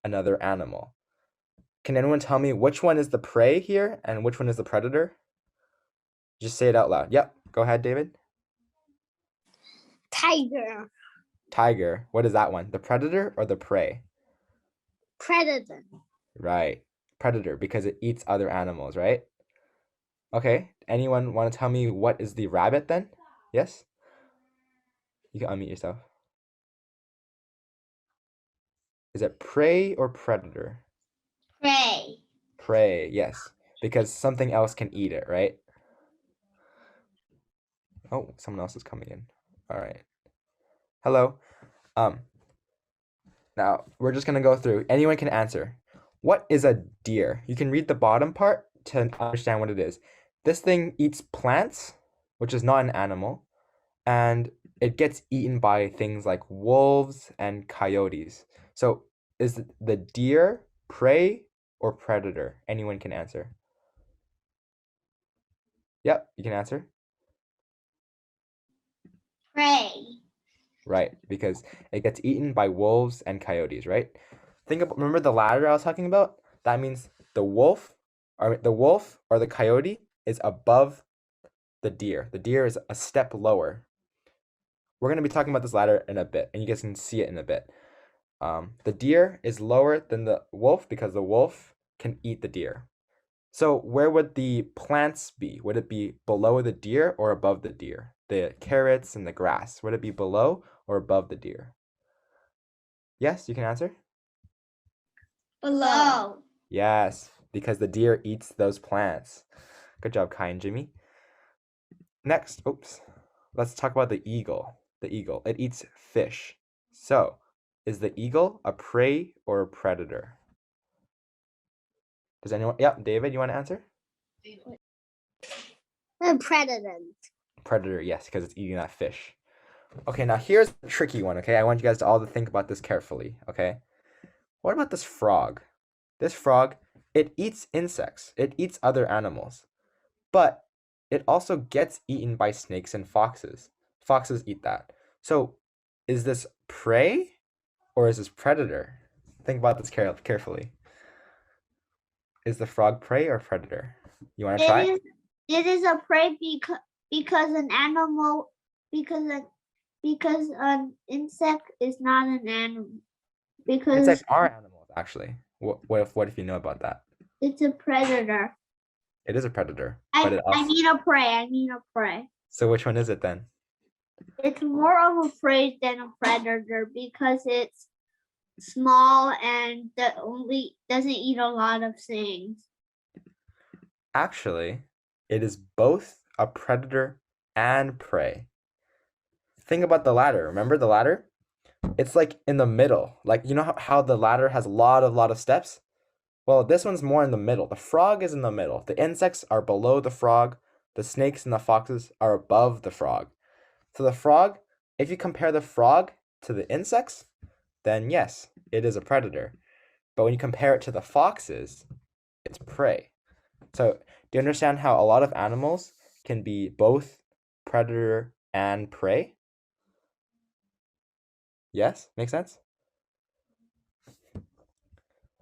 another animal. Can anyone tell me which one is the prey here and which one is the predator? Just say it out loud. Yep, go ahead, David. Tiger. Tiger. What is that one? The predator or the prey? Predator. Right. Predator, because it eats other animals, right? Okay. Anyone want to tell me what is the rabbit then? Yes? You can unmute yourself. Is it prey or predator? Prey. Prey, yes. Because something else can eat it, right? Oh, someone else is coming in. All right. Hello. Now we're just gonna go through. Anyone can answer. What is a deer? You can read the bottom part to understand what it is. This thing eats plants, which is not an animal, and it gets eaten by things like wolves and coyotes. So is the deer prey or predator? Anyone can answer. Yep, you can answer. Prey. Right, because it gets eaten by wolves and coyotes, right? Remember the ladder I was talking about? That means the wolf or the coyote is above the deer. The deer is a step lower. We're going to be talking about this ladder in a bit, and you guys can see it in a bit. The deer is lower than the wolf because the wolf can eat the deer. So where would the plants be? Would it be below the deer or above the deer? The carrots and the grass, would it be below or above the deer? Yes, you can answer. Below. Yes, because the deer eats those plants. Good job, Kai and Jimmy. Next, let's talk about the eagle. The eagle, it eats fish. So, is the eagle a prey or a predator? Does anyone? Yep, David, you want to answer? A predator. Predator, yes, because it's eating that fish. Okay, now here's a tricky one, okay? I want you guys to all to think about this carefully, okay? What about this frog? This frog, it eats insects. It eats other animals. But it also gets eaten by snakes and foxes. Foxes eat that. So, is this prey or is this predator? Think about this carefully. Is the frog prey or predator? You want to try? It is a prey because an animal because an insect is not an animal. Because insects are animals, actually. What if you know about that? It's a predator. It is a predator. I mean a prey. So which one is it then? It's more of a prey than a predator because it's small and doesn't eat a lot of things. Actually, it is both a predator and prey. Think about the ladder. Remember the ladder? It's like in the middle. Like, you know how the ladder has a lot of steps? Well, this one's more in the middle. The frog is in the middle. The insects are below the frog. The snakes and the foxes are above the frog. So the frog, if you compare the frog to the insects, then yes, it is a predator. But when you compare it to the foxes, it's prey. So do you understand how a lot of animals can be both predator and prey? Yes? Make sense?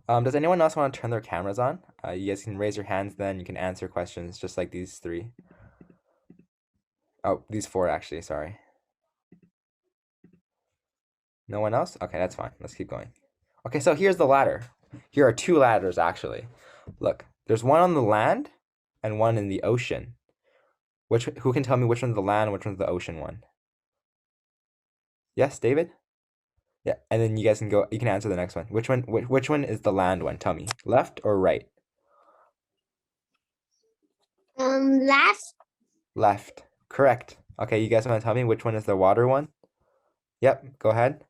Does anyone else want to turn their cameras on? You guys can raise your hands then. You can answer questions just like these three. Oh, these four actually, sorry. No one else? Okay, that's fine. Let's keep going. Okay, so here's the ladder. Here are two ladders actually. Look, there's one on the land and one in the ocean. Who can tell me which one's the land and which one's the ocean one? Yes, David? Yeah, and then you guys can go. You can answer the next one. Which one is the land one? Tell me, left or right? Left. Left. Correct. Okay, you guys want to tell me which one is the water one? Yep. Go ahead.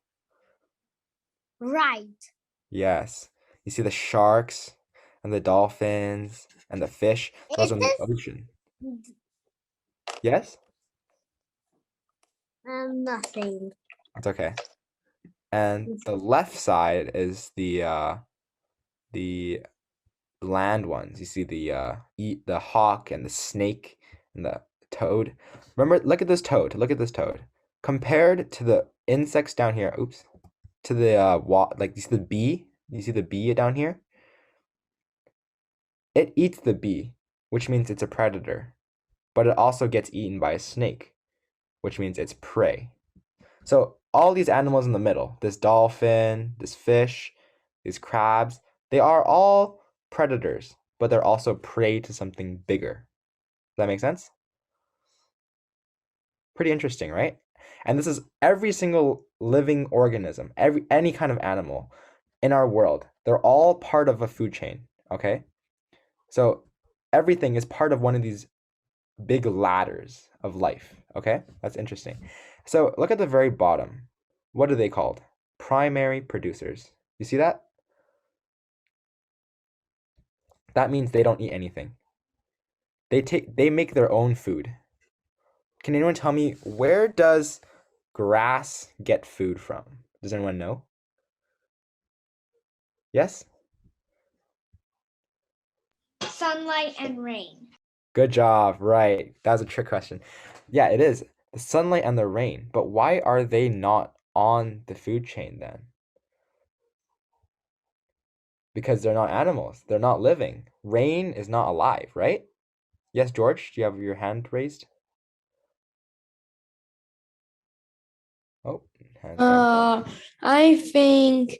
Right. Yes. You see the sharks and the dolphins and the fish. Those are in the ocean. Yes. Nothing. It's okay. And the left side is the land ones. You see the hawk and the snake and the toad. Remember, look at this toad. Look at this toad. Compared to the insects down here, to the like you see the bee You see the bee down here? It eats the bee, which means it's a predator, but it also gets eaten by a snake, which means it's prey. So all these animals in the middle, this dolphin, this fish, these crabs, they are all predators, but they're also prey to something bigger. Does that make sense? Pretty interesting, right? And this is every single living organism, any kind of animal in our world. They're all part of a food chain, okay? So everything is part of one of these big ladders of life, okay? That's interesting. So look at the very bottom. What are they called? Primary producers. You see that? That means they don't eat anything. They make their own food. Can anyone tell me, where does grass get food from? Does anyone know? Yes? Sunlight and rain. Good job. Right. That was a trick question. Yeah, it is. The sunlight and the rain. But why are they not on the food chain then? Because they're not animals. They're not living. Rain is not alive, right? Yes, George, do you have your hand raised? Oh, hands down. I think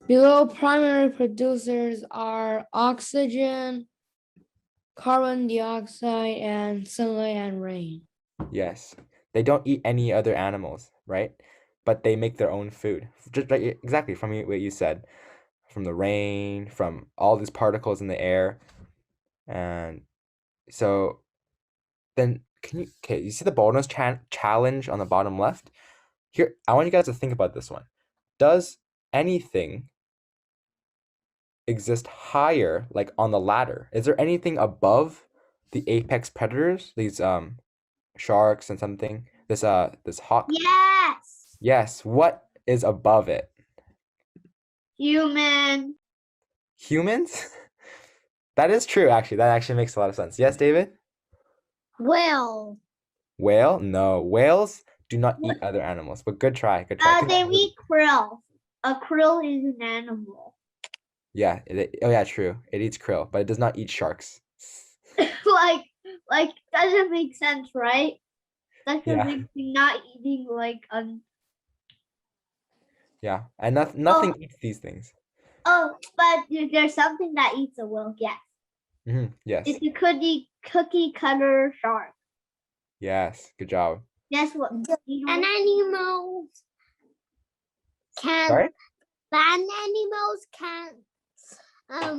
below primary producers are oxygen, carbon dioxide, and sunlight and rain. Yes. They don't eat any other animals, right? But they make their own food. Just like exactly from what you said. From the rain, from all these particles in the air. And so then okay, you see the bonus challenge on the bottom left? Here, I want you guys to think about this one. Does anything exist higher, like on the ladder? Is there anything above the apex predators? These sharks and something. This hawk. Yes. Yes. What is above it? Human. Humans? That is true, actually. That actually makes a lot of sense. Yes, David? Whale. Whale? No. Whales do not eat other animals, but good try. Good try. They eat krill. A krill is an animal. Yeah. Oh, yeah, true. It eats krill, but it does not eat sharks. like doesn't make sense, right? That's Yeah. not eating like Yeah. And nothing eats these things. Oh, but there's something that eats a whale. Yes. Yes. It's a cookie cutter shark. Yes. Good job. Guess what? And animals can. Sorry? Land animals can,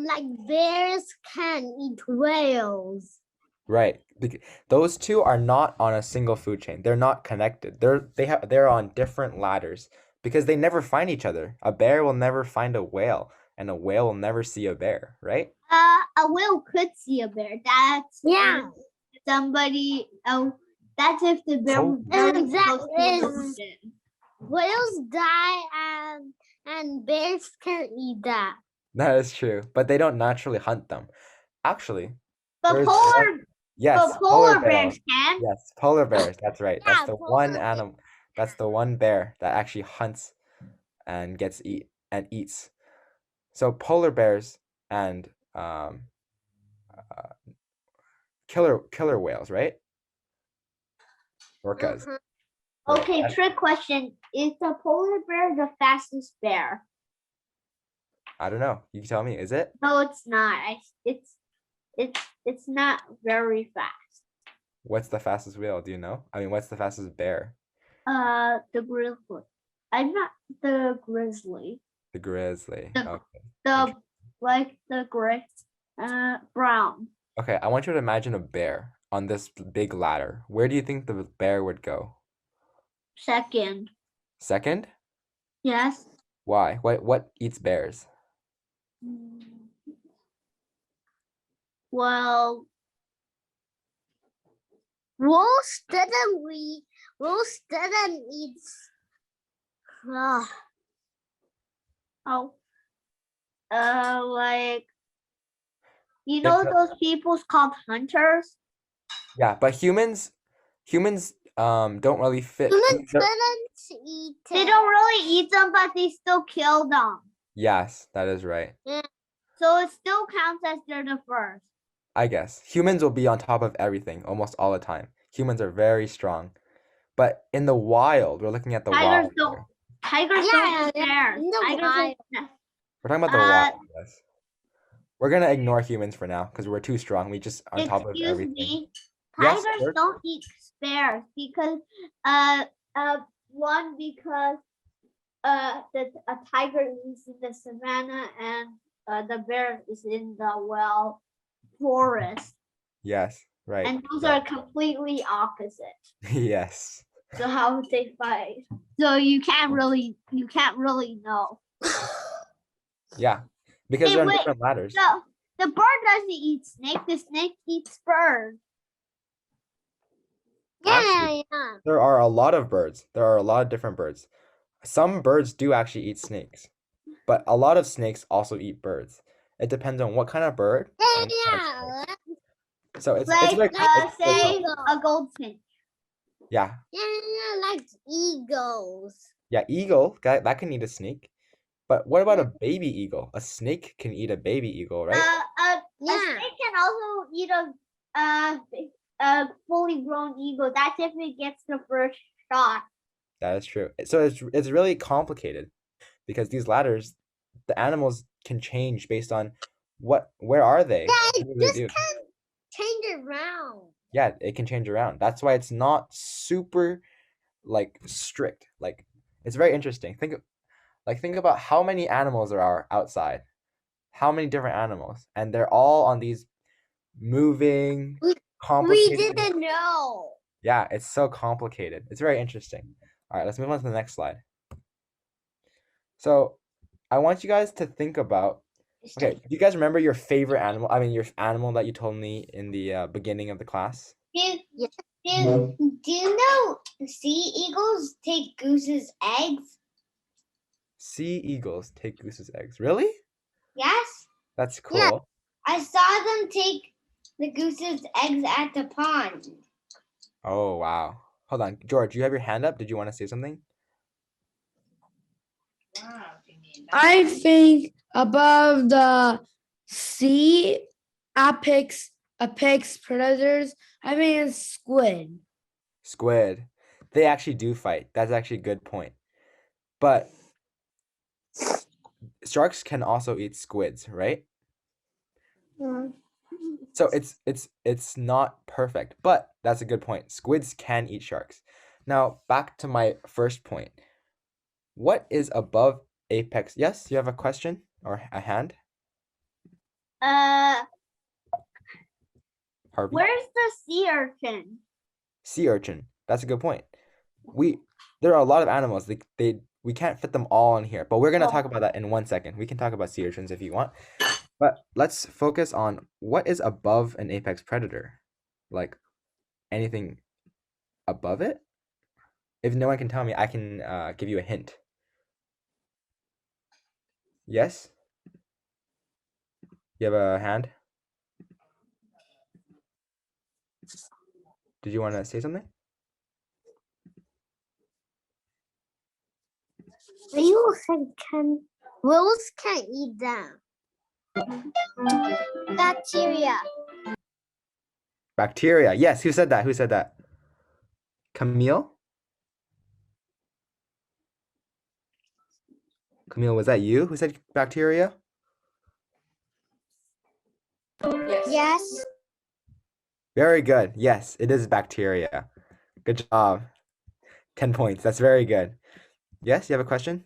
like bears can eat whales. Right. Those two are not on a single food chain. They're not connected. They're on different ladders because they never find each other. A bear will never find a whale, and a whale will never see a bear, right? A whale could see a bear. That's somebody. Oh, that's if the bear was very close to the ocean. Whales die and bears can't eat that. That is true, but they don't naturally hunt them. Actually, But yes, polar bears can. Yes, polar bears. That's right. Yeah, That's the one animal. That's the one bear that actually hunts and eats. So polar bears and killer whales, right? Orcas. Okay, trick question. Is the polar bear the fastest bear? I don't know. You can tell me. Is it? No, it's not. It's not very fast. What's the fastest whale? Do you know? I mean, what's the fastest bear? The grizzly. I'm not the grizzly. The grizzly. The brown. Okay, I want you to imagine a bear on this big ladder. Where do you think the bear would go? Second. Second? Yes. Why? What eats bears? Well, wolves didn't eat. Like those people's called hunters. Yeah, but humans don't really fit. Humans didn't eat. They don't really eat them, but they still kill them. Yes, that is right. So it still counts as they're the first. I guess. Humans will be on top of everything almost all the time. Humans are very strong. But in the wild, we're looking at the Tigers wild don't. here. Tigers don't care. Tigers We're talking about the wild, yes. We're gonna ignore humans for now because we're too strong. We just on top of Excuse everything. me. Yes, Tigers sure. don't eat bears because one because a tiger is in the savannah and the bear is in the forest, Yes, right. and those right. are completely opposite. Yes. So how would they fight? So you can't really know. Yeah. Because Hey, they're on wait, different ladders. So the bird doesn't eat snake. The snake eats bird. Actually, there are a lot of birds. There are a lot of different birds. Some birds do actually eat snakes, but a lot of snakes also eat birds. It depends on what kind of bird. And what kind of snake. So it's Like very say a goldfinch. Yeah. Like eagles. Yeah, eagle, that can eat a snake. But what about a baby eagle? A snake can eat a baby eagle, right? A snake can also eat a fully grown eagle. That's if it gets the first shot. That is true. So it's really complicated because these ladders, the animals can change based on where are they? Yeah, What do they do? can change around. Yeah, it can change around. That's why it's not super like strict. Like it's very interesting. Think about how many animals there are outside. How many different animals, and they're all on these moving, complicated. We didn't know. Yeah, it's so complicated. It's very interesting. All right, let's move on to the next slide. So, I want you guys to think about. Okay, do you guys remember your favorite animal? I mean, your animal that you told me in the beginning of the class. Do you know sea eagles take goose's eggs? Sea eagles take goose's eggs. Really? Yes. That's cool. Yeah. I saw them take the goose's eggs at the pond. Oh, wow. Hold on. George, you have your hand up. Did you want to say something? I think above the sea apex predators, I mean it's squid. Squid. They actually do fight. That's actually a good point. But sharks can also eat squids, right? So it's not perfect, but that's a good point. Squids can eat sharks. Now, back to my first point. What is above apex? Yes, you have a question or a hand? Harvey? Where's the sea urchin? Sea urchin. That's a good point. There are a lot of animals. We can't fit them all in here, but we're gonna talk about that in 1 second. We can talk about sea urchins if you want. But let's focus on what is above an apex predator. Like anything above it? If no one can tell me, I can give you a hint. Yes? You have a hand? Did you want to say something? Wolves can eat them. Bacteria. Bacteria. Yes, who said that? Who said that? Camille? Camille, was that you who said bacteria? Yes. Very good. Yes, it is bacteria. Good job. 10 points. That's very good. Yes, you have a question?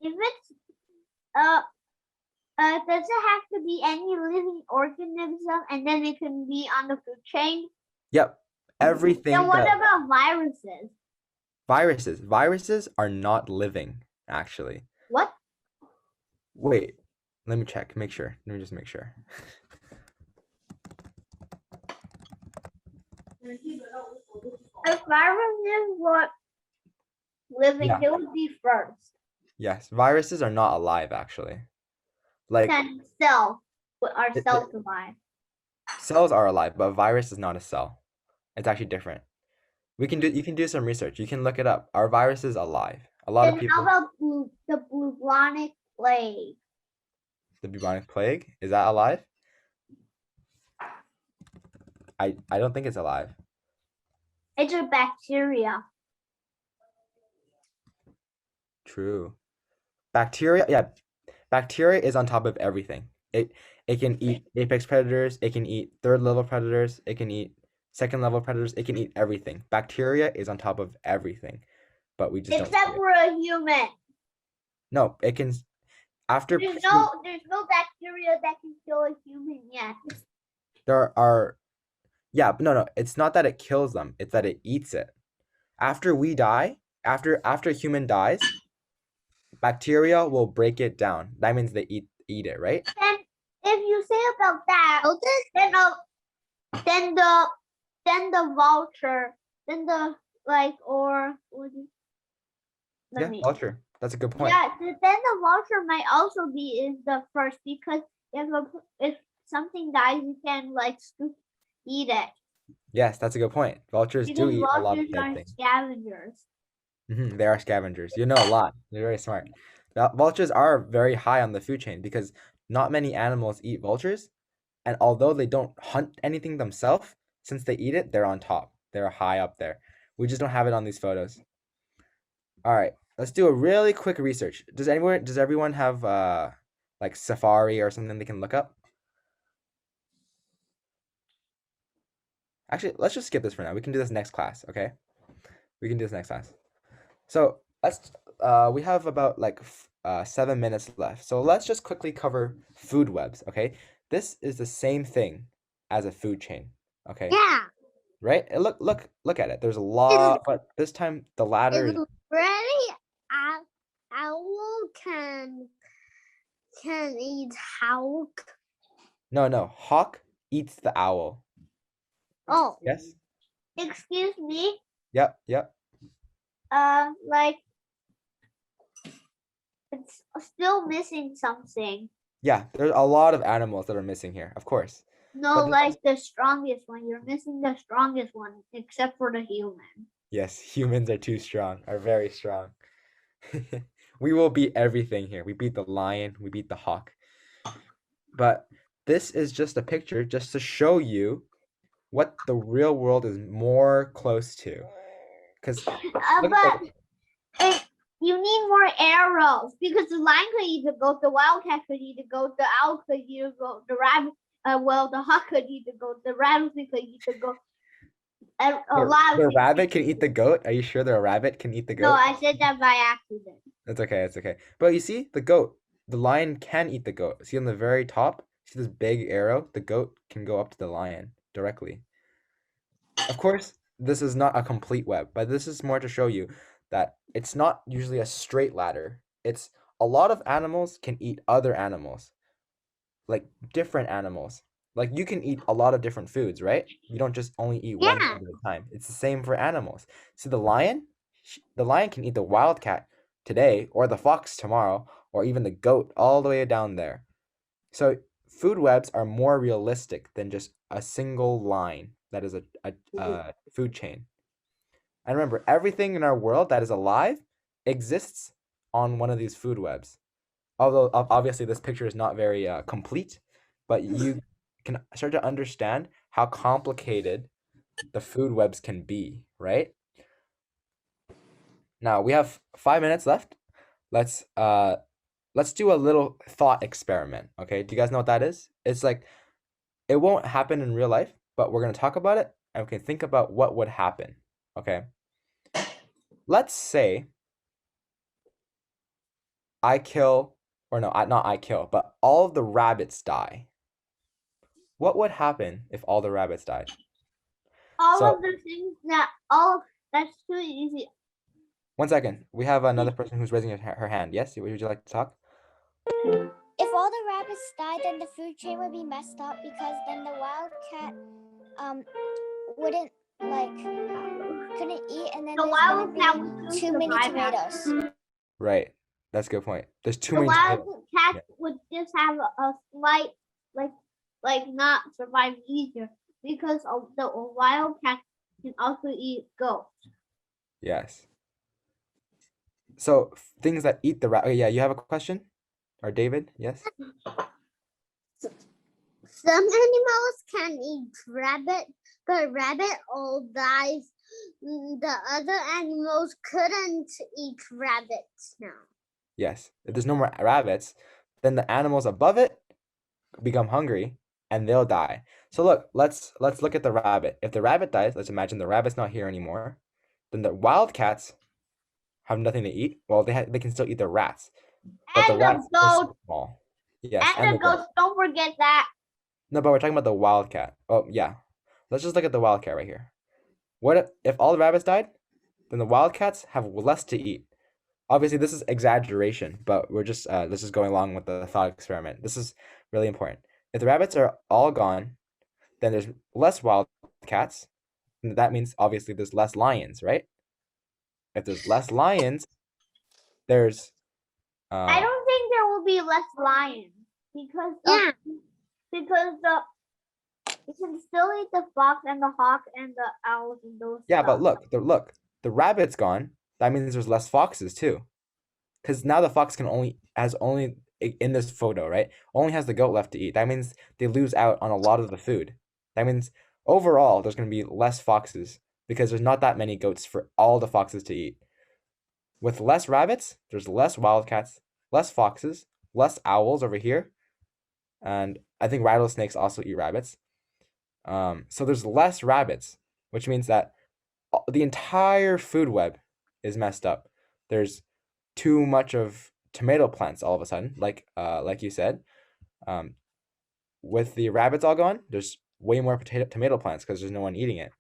If it's does it have to be any living organism and then it can be on the food chain? Yep. Everything. Then what about viruses? Viruses are not living, actually. What? Wait, let me check. Make sure. Let me just make sure. If viruses were living, Yeah. they would be first. Yes, viruses are not alive, actually. Like Then cells are cells alive. cells are alive, but a virus is not a cell. It's actually different. You can do some research. You can look it up. Are viruses alive? A lot of people. How about bubonic plague. The bubonic plague, is that alive? I don't think it's alive. It's a bacteria. True. Bacteria, yeah. Bacteria is on top of everything. It can eat apex predators, it can eat third level predators, it can eat second level predators, it can eat everything. Bacteria is on top of everything, but we just don't see Except it. for a human. No, it can after There's no bacteria that can kill a human yet. there are yeah, but no, it's not that it kills them, it's that it eats it. After we die, after a human dies, bacteria will break it down. That means they eat it, right? And if you say about that, then the vulture, then the Vulture. That's a good point. Yeah, then the vulture might also be is the first because if something dies, you can eat it. Yes, that's a good point. Vultures Because do eat a lot of vultures dead are things. scavengers. They are scavengers. You know a lot. You're very smart. Vultures are very high on the food chain because not many animals eat vultures. And although they don't hunt anything themselves, since they eat it, they're on top. They're high up there. We just don't have it on these photos. All right, let's do a really quick research. Does everyone have like Safari or something they can look up? Actually, let's just skip this for now. We can do this next class, okay? We can do this next class. So we have about 7 minutes left. So let's just quickly cover food webs, okay? This is the same thing as a food chain, okay? Yeah. Right? And look at it. There's a lot, but this time the ladder is Really? Owl can eat hawk. no. Hawk eats the owl. Oh. Yes? Excuse me. Yep. It's still missing something. Yeah, there's a lot of animals that are missing here, of course. No, the strongest one. You're missing the strongest one, except for the human. Yes, humans are too strong, are very strong. We will beat everything here. We beat the lion, we beat the hawk. But this is just a picture just to show you what the real world is more close to. Because you need more arrows because the lion could eat the goat, the wildcat could eat the goat, the owl could eat the goat, the rabbit, the hawk could eat the goat, the rabbit could eat the goat. The rabbit can eat the goat? Are you sure the rabbit can eat the goat? No, I said that by accident. It's okay. But you see, the goat, the lion can eat the goat. See on the very top, see this big arrow? The goat can go up to the lion directly. Of course, this is not a complete web, but this is more to show you that it's not usually a straight ladder. It's a lot of animals can eat other animals, like different animals. Like you can eat a lot of different foods, right? You don't just only eat one food at a time. It's the same for animals. So the lion can eat the wildcat today, or the fox tomorrow, or even the goat all the way down there. So food webs are more realistic than just a single line that is a food chain. And remember, everything in our world that is alive exists on one of these food webs. Although obviously this picture is not very complete, but you can start to understand how complicated the food webs can be, right? Now we have 5 minutes left. Let's do a little thought experiment, okay? Do you guys know what that is? It's like it won't happen in real life, but we're going to talk about it and we can think about what would happen, okay? Let's say I kill, or no, not I kill, but all of the rabbits die. What would happen if all the rabbits died? Of the things that's too easy. 1 second. We have another person who's raising her hand. Yes, would you like to talk? If all the rabbits died, then the food chain would be messed up because then the wildcat wouldn't couldn't eat, and then The wildcat would too many tomatoes. Right. That's a good point. There's too the many tomatoes. wildcat would just have a slight not survive easier because the wildcat can also eat goats. Yes. So things that eat the rabbit. Okay, yeah, you have a question? Or David? Yes? Some animals can eat rabbit, but rabbit all dies. The other animals couldn't eat rabbits now. Yes. If there's no more rabbits, then the animals above it become hungry and they'll die. So look, let's look at the rabbit. If the rabbit dies, let's imagine the rabbit's not here anymore. Then the wildcats have nothing to eat. Well, they can still eat the rats, but the And the rats are so goat. small. Yes, And the goats. Don't forget that. No, but we're talking about the wildcat. Oh, yeah. Let's just look at the wildcat right here. What if all the rabbits died? Then the wildcats have less to eat. Obviously, this is exaggeration, but we're just this is going along with the thought experiment. This is really important. If the rabbits are all gone, then there's less wildcats. And that means obviously there's less lions, right? If there's less lions, there's I don't think there will be less lions because because you can still eat the fox and the hawk and the owls and those. yeah, stuff. but look, the rabbit's gone. That means there's less foxes too. Because now the fox has only in this photo, right? Only has the goat left to eat. That means they lose out on a lot of the food. That means overall there's going to be less foxes because there's not that many goats for all the foxes to eat. With less rabbits, there's less wildcats, less foxes, less owls over here, and I think rattlesnakes also eat rabbits. So there's less rabbits, which means that the entire food web is messed up. There's too much of tomato plants all of a sudden, like you said. With the rabbits all gone, there's way more tomato plants because there's no one eating it.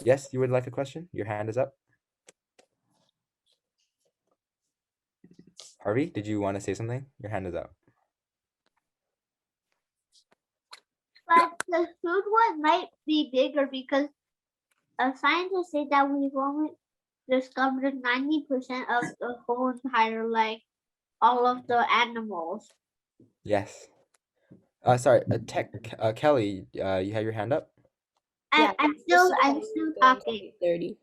Yes, you would like a question? Your hand is up. Harvey, did you want to say something? Your hand is up. But the food web might be bigger because scientists say that we've only discovered 90% of the whole entire, like, all of the animals. Yes. Sorry, Kelly, you have your hand up? I'm still talking. 8:30.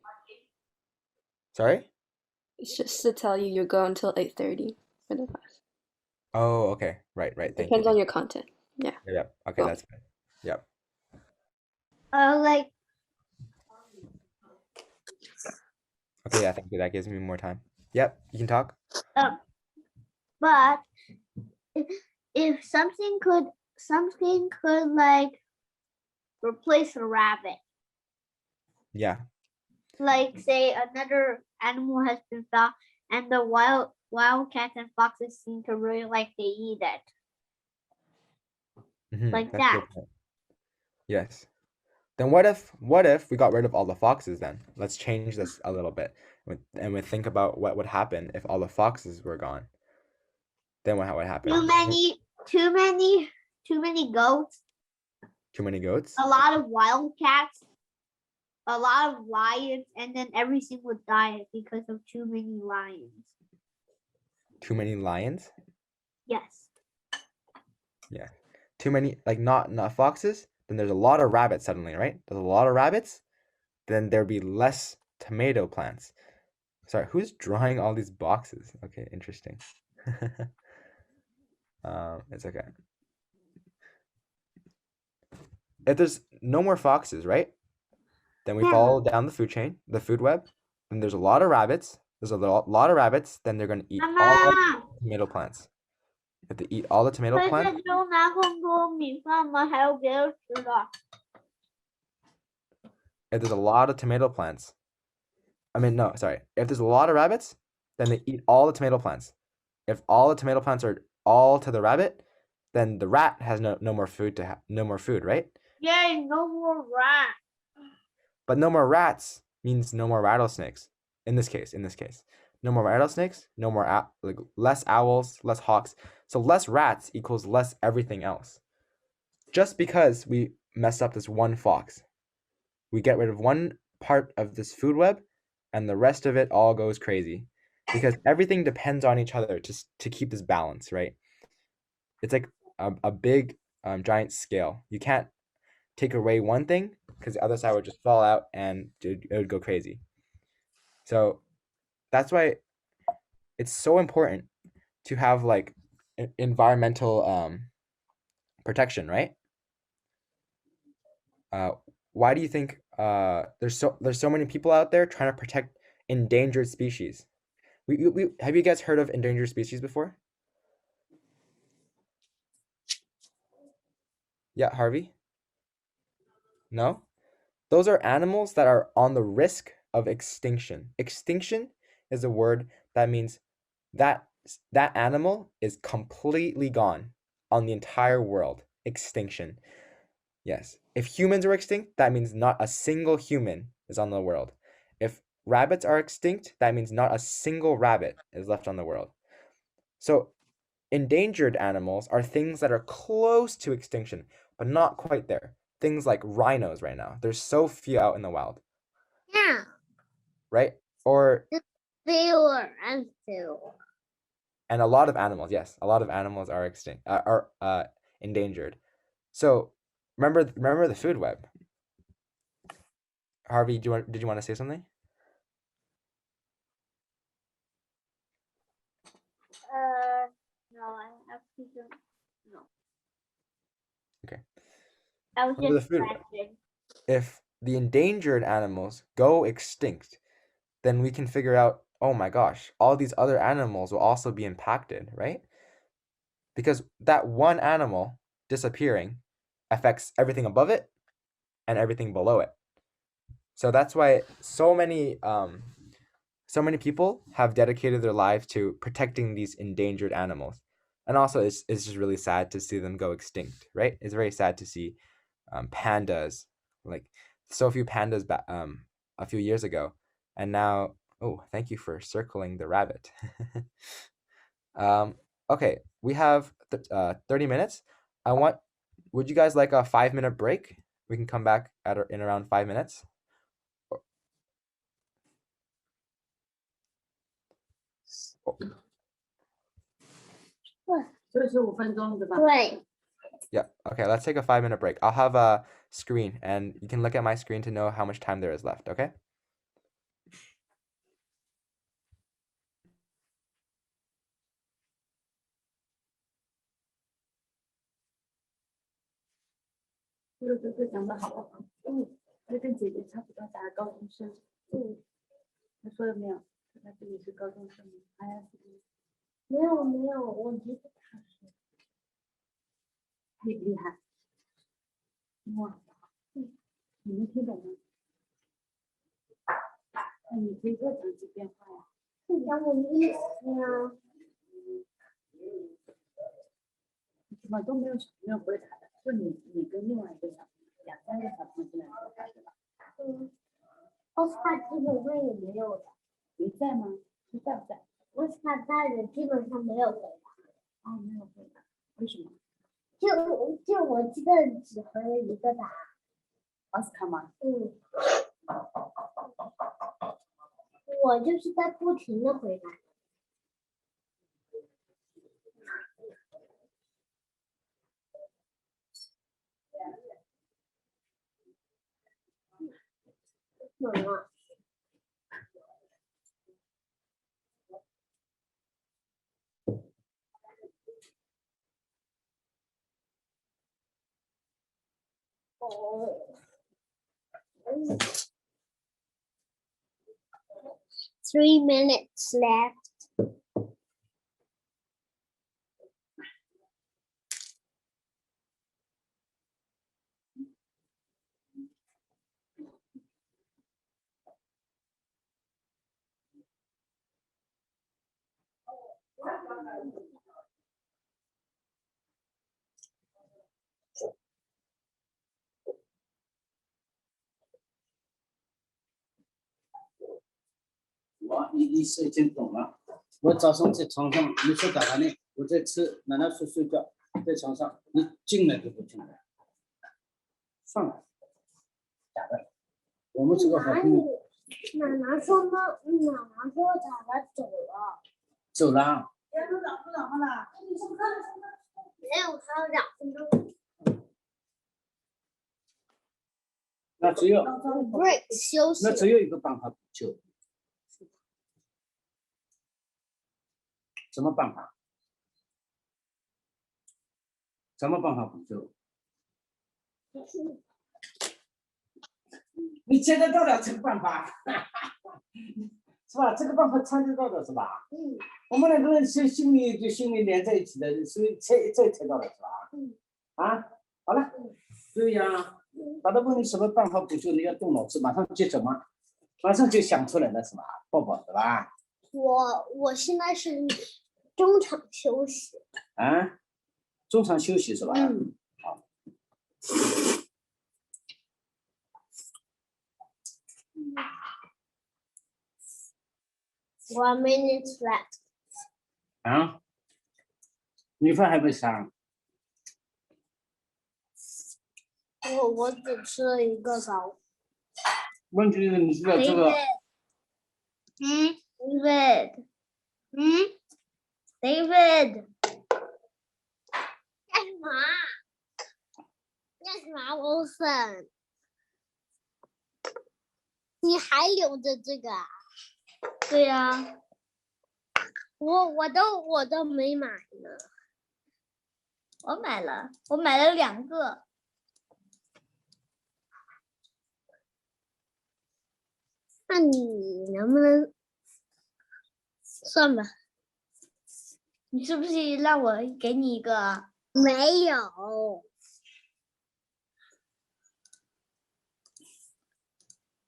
Sorry? It's just to tell you you're going until 8:30 for the class. Oh, okay. Right. Thank you. Depends on your content. Yeah. Yep. Okay, that's good. Yep. Like. Okay, yeah, thank you. That gives me more time. Yep, you can talk. But if something could like replace a rabbit. Yeah. Like say another animal has been found and the wildcats and foxes seem to really like to eat it. Like That's that. good. Yes. Then what if we got rid of all the foxes then? Let's change this a little bit. And we think about what would happen if all the foxes were gone. Then what would happen? Too many goats. Too many goats? A lot of wildcats. A lot of lions, and then everything would die because of too many lions. Too many lions? Yes. Yeah. Too many, like not foxes? Then there's a lot of rabbits suddenly, right? There's a lot of rabbits, then there'd be less tomato plants. Sorry, who's drawing all these boxes? Okay, interesting. It's okay. If there's no more foxes, right? Then we follow down the food chain, the food web, and there's a lot of rabbits. There's a lot of rabbits, then they're going to eat all the tomato plants. If they eat all the tomato plants, if there's a lot of tomato plants, if there's a lot of rabbits, then they eat all the tomato plants. If all the tomato plants are all to the rabbit, then the rat has no more food no more food, right? Yeah, no more rat. But no more rats means no more rattlesnakes. In this case, no more rattlesnakes, no more less owls, less hawks. So less rats equals less everything else. Just because we messed up this one fox, we get rid of one part of this food web, and the rest of it all goes crazy, because everything depends on each other to keep this balance, right? It's like a big giant scale. You can't take away one thing because the other side would just fall out and it would go crazy. So that's why it's so important to have like environmental protection, right? Why do you think there's so many people out there trying to protect endangered species? We have you guys heard of endangered species before? Yeah, Harvey? No? Those are animals that are on the risk of extinction. Extinction is a word that means that that animal is completely gone on the entire world. Extinction. Yes. If humans are extinct, that means not a single human is on the world. If rabbits are extinct, that means not a single rabbit is left on the world. So endangered animals are things that are close to extinction, but not quite there. Things like rhinos right now. There's so few out in the wild, Yeah. right? Or Bear and seal. and a lot of animals, yes, a lot of animals are extinct, are endangered. So remember the food web. Harvey, did you want to say something? No, I actually don't know. Okay. I was Remember the just food web. scratching. If the endangered animals go extinct, then we can figure out, oh my gosh, all these other animals will also be impacted, right? Because that one animal disappearing affects everything above it and everything below it. So that's why so many people have dedicated their lives to protecting these endangered animals. And also it's just really sad to see them go extinct, right? It's very sad to see pandas, like so few pandas a few years ago. And now, oh, thank you for circling the rabbit. Okay, we have 30 minutes. Would you guys like a 5-minute break? We can come back in around 5 minutes. 对。 Yeah, okay, let's take a 5-minute break. I'll have a screen and you can look at my screen to know how much time there is left, okay? Oscar 大人基本上没有回答。没有回答，为什么？就我记得只回了一个答案。奥斯卡吗？我就是在不停的回答。冷了。3 minutes left.你是已经懂了。我早上在床上，你说打完呢，我在吃，奶奶说睡觉，在床上，你进来就不进来，算了，假的。我们是个好朋友。奶奶说呢？奶奶说奶奶走了。走了。没有，还有2分钟。那只有 break 休息。那只有一个办法补救。什么办法？什么办法补救？你猜得到了这个办法，是吧？这个办法猜得到的是吧？我们两个人心里连在一起的，所以猜到了是吧？啊，好了，对呀。答到问你什么办法补救，你要动脑子，马上就什么，马上就想出来了是吧？抱抱是吧？我现在是中场休息。啊，中场休息是吧？好。1 minute left。啊，米饭还没上。我只吃了1个包。问题是你知道这个。David。干什么？干什么 ，Wilson？ 你还留着这个啊？对呀。我都没买呢。我买了2个。那你能不能算吧？你是不是让我给你一个？没有。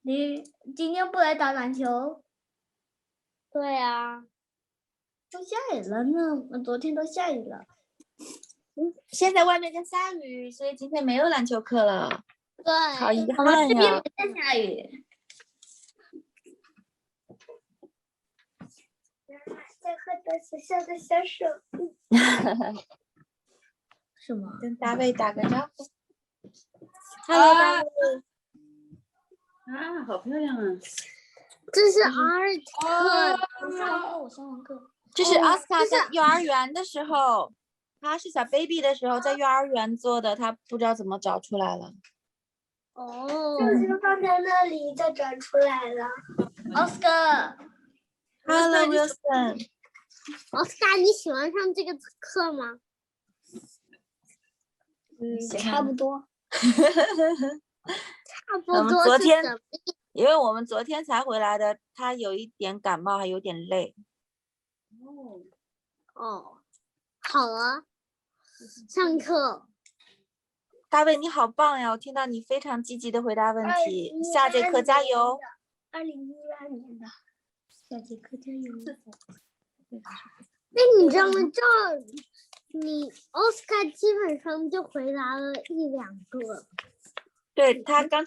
你今天不来打篮球？对啊。都下雨了呢，我昨天都下雨了。现在外面在下雨，所以今天没有篮球课了。对，好遗我们憾呀！这边也在下雨。在喝的学校的小手。什么？跟大卫打个招呼。Hello， 大卫。啊，好漂亮啊！这是阿尔特。我上完课。这是奥斯卡在幼儿园的时候，他是小 baby 的时候在幼儿园做的，他不知道怎么找出来了。就是放在那里就找出来了。Hello Wilson。奥斯卡，你喜欢上这个课吗？差不多。差不多。我们昨天，因为我们昨天才回来的，他有一点感冒，还有点累。好了，上课。大卫，你好棒呀！我听到你非常积极的回答问题，下节课加油。2018年的，下节课加油。那你这么你奥斯卡基本上就回答了1、2个。对，他上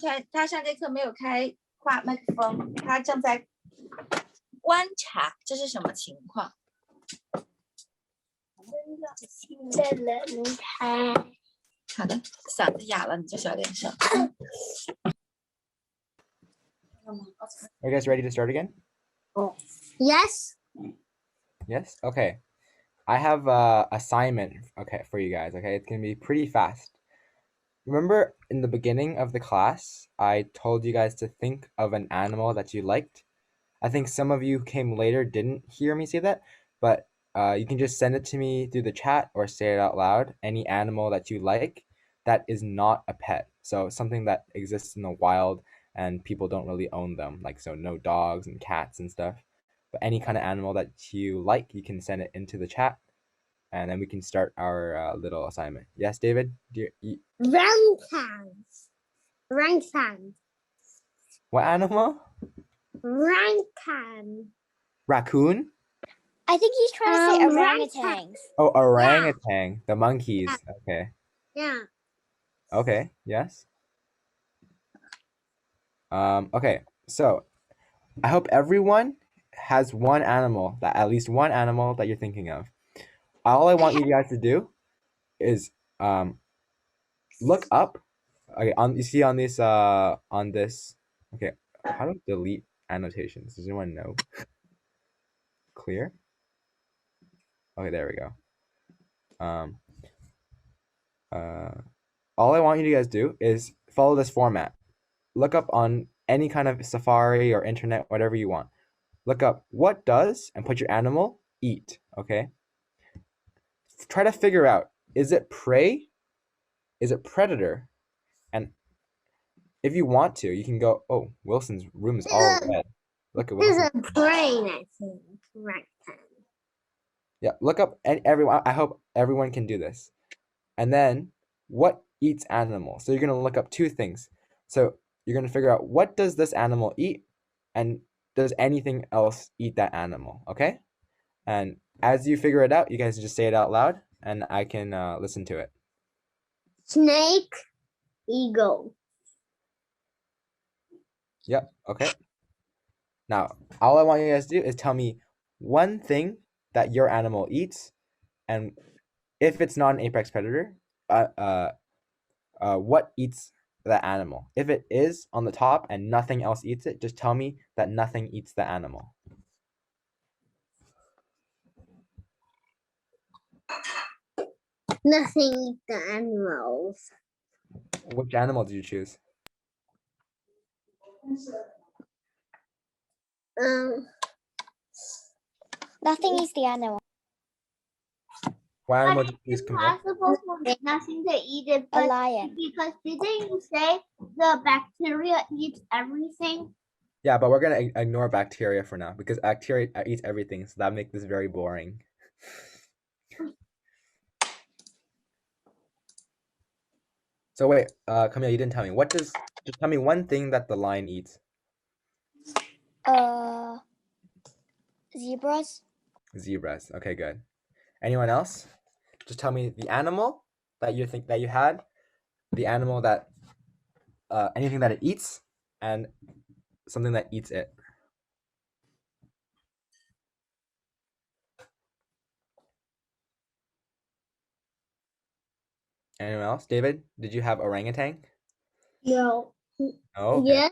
节课没有开麦克风，他正在观察这是什么情况。新的轮胎。好的，嗓子哑了你就小点声。Are you guys ready to start again? Yes. Yes? Okay. I have a assignment, for you guys, okay? It's going to be pretty fast. Remember in the beginning of the class, I told you guys to think of an animal that you liked? I think some of you came later didn't hear me say that, but you can just send it to me through the chat or say it out loud. Any animal that you like that is not a pet. So something that exists in the wild and people don't really own them. Like, so no dogs and cats and stuff. But any kind of animal that you like, you can send it into the chat. And then we can start our little assignment. Yes, David? Orangutan. What animal? Orangutan. Raccoon? I think he's trying to say orangutans. Oh, orangutan. Yeah. The monkeys. Okay. Yeah. Okay, yes. Okay, so I hope everyone has at least one animal that you're thinking of. All I want you guys to do is look up. Okay, you see on this okay, how to delete annotations? Does anyone know? Clear? Okay, there we go. All I want you guys to do is follow this format. Look up on any kind of Safari or internet, whatever you want. Look up what does and put your animal eat, okay? try to figure out, is it prey? Is it predator? And if you want to, you can go, oh, Wilson's room is all red. Look at This Wilson. is a brain, I think. Right. Yeah, look up and everyone. I hope everyone can do this. And then what eats animal? So you're going to look up two things. So you're going to figure out, what does this animal eat, and does anything else eat that animal? Okay? And as you figure it out, you guys just say it out loud and I can listen to it. Snake, eagle. Yep, okay. Now, all I want you guys to do is tell me one thing that your animal eats, and if it's not an apex predator, what eats the animal. If it is on the top and nothing else eats it, just tell me that nothing eats the animal. Nothing eat the animals. Which animal did you choose? Nothing is the animal. What animal But did you it's choose, Camille? impossible for nothing to eat it. A But lion. because didn't you say the bacteria eats everything? Yeah, but we're gonna ignore bacteria for now because bacteria eats everything, so that makes this very boring. So wait, Camille, you didn't tell me. Just tell me one thing that the lion eats. Zebras. Zebras. Okay, good. Anyone else? Just tell me the animal that you think that you had, the animal that anything that it eats, and something that eats it. Anyone else? David, did you have orangutan? No. Oh, okay. Yeah.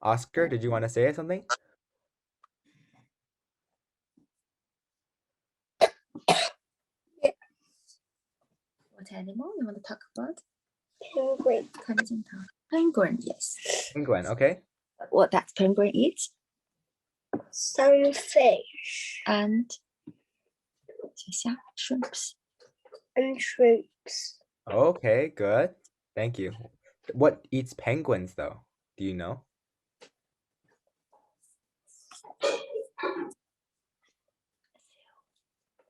Oscar, did you want to say something? What animal you want to talk about? Penguin. Penguin, yes. Penguin. Okay. What does penguin eat? Some fish And 写下 shrimps. and shrimps. Okay, good. Thank you. What eats penguins though? Do you know?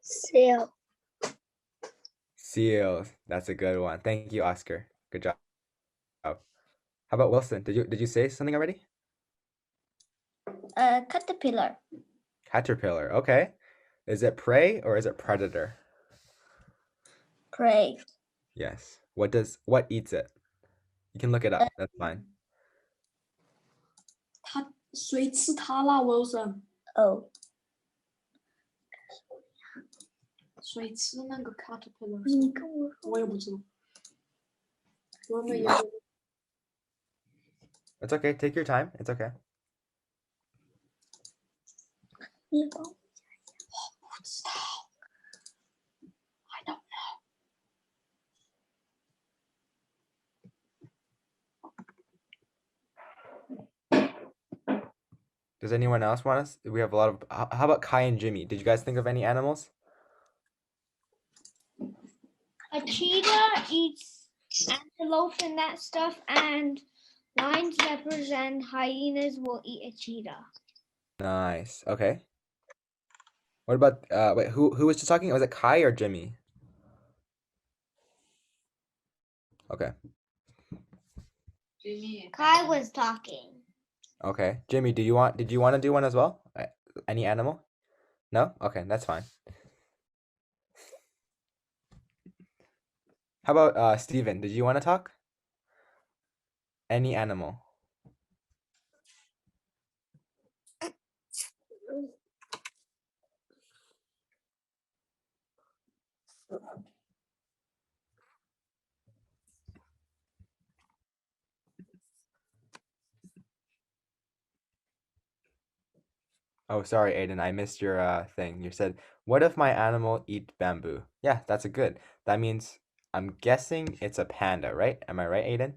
Seal. Seals. That's a good one. Thank you, Oscar. Good job. How about Wilson? Did you say something already? Caterpillar. Caterpillar. Okay. Is it prey or is it predator? Prey. Yes. What eats it? You can look it up. That's fine. 谁吃它啦，Wilson？ Oh. 谁吃那个 caterpillar？你跟我说。我也不知道。我没研究。 It's okay. Take your time. It's okay. 你帮我。不知道。I don't know. Does anyone else want us? We have a lot of. How about Kai and Jimmy? Did you guys think of any animals? A cheetah eats antelope and that stuff, and lions, leopards, and hyenas will eat a cheetah. Nice. Okay. What about wait, who was just talking? Was it Kai or Jimmy? Okay. Jimmy. Kai was talking. Okay. Jimmy, did you want to do one as well? Any animal? No? Okay, that's fine. How about Steven? Did you want to talk? Any animal? Oh, sorry, Aiden. I missed your thing. You said, "What if my animal eat bamboo?" Yeah, that's a good. That means I'm guessing it's a panda, right? Am I right, Aiden?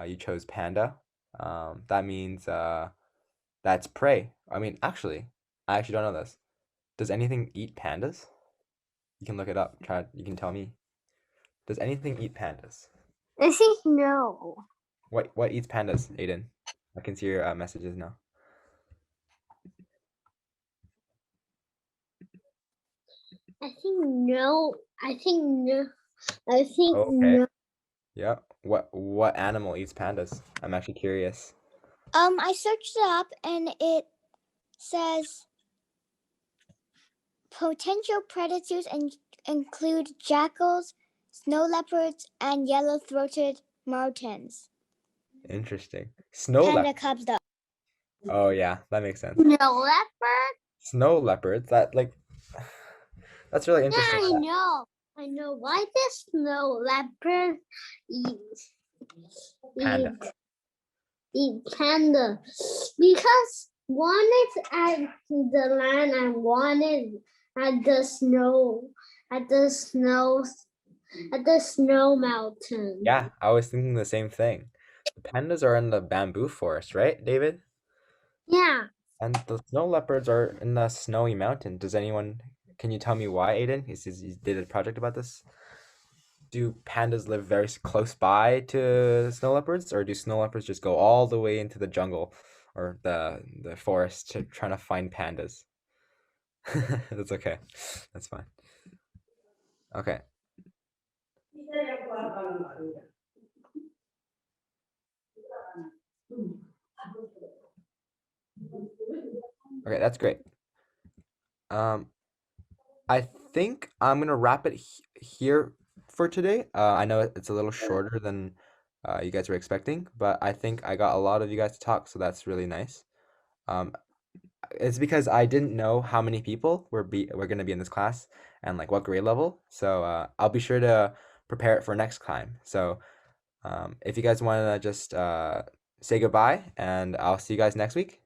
You chose panda. That means that's prey. I actually don't know this. Does anything eat pandas? You can look it up. You can tell me. Does anything eat pandas? I think no. What eats pandas, Aiden? I can see your messages now. I think no. I think no. I think Okay. no. Yeah. What animal eats pandas? I'm actually curious. I searched it up and it says potential predators include jackals, snow leopards, and yellow-throated martens. Interesting. Snow Panda leopard. cubs, though. Oh yeah, that makes sense. No leopard. Snow leopards. That's really interesting. Yeah, I know. I know. Why does snow leopard eat Panda. eat panda? Because one is at the land and one is at the snow mountain. Yeah, I was thinking the same thing. The pandas are in the bamboo forest, right, David? Yeah. And the snow leopards are in the snowy mountain. Can you tell me why, Aiden? He did a project about this. Do pandas live very close by to snow leopards, or do snow leopards just go all the way into the jungle or the forest trying to find pandas? That's okay. That's fine. Okay. Okay, that's great. I think I'm gonna wrap it here for today. I know it's a little shorter than you guys were expecting, but I think I got a lot of you guys to talk, so that's really nice. Um, it's because I didn't know how many people were gonna be in this class and like what grade level. So I'll be sure to prepare it for next time. So if you guys want to just say goodbye, and I'll see you guys next week.